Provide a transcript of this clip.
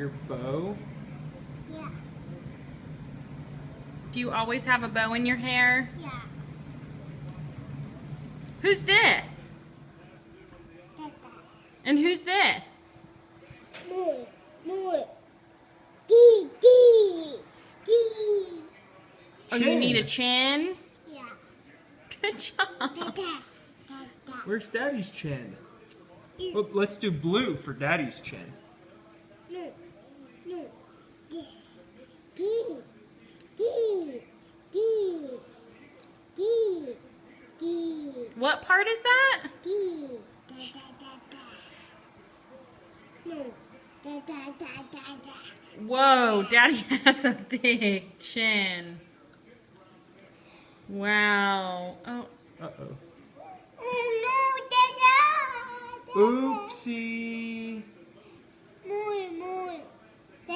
your bow? Yeah. Do you always have a bow in your hair? Yeah. Who's this? Dada. And who's this? Moon. Moon. Dee. Dee. Dee. Oh, you need a chin? Yeah. Good job. Dada. Dada. Where's Daddy's chin? Well, let's do blue for Daddy's chin. No. No. This. Dee. Dee. Dee. Dee. Dee. What part is that? Dee. Da da da da. No. Da da da da da. Whoa, Daddy has a big chin. Wow. Oh, Uh-oh. Oh no, da da. Oopsie.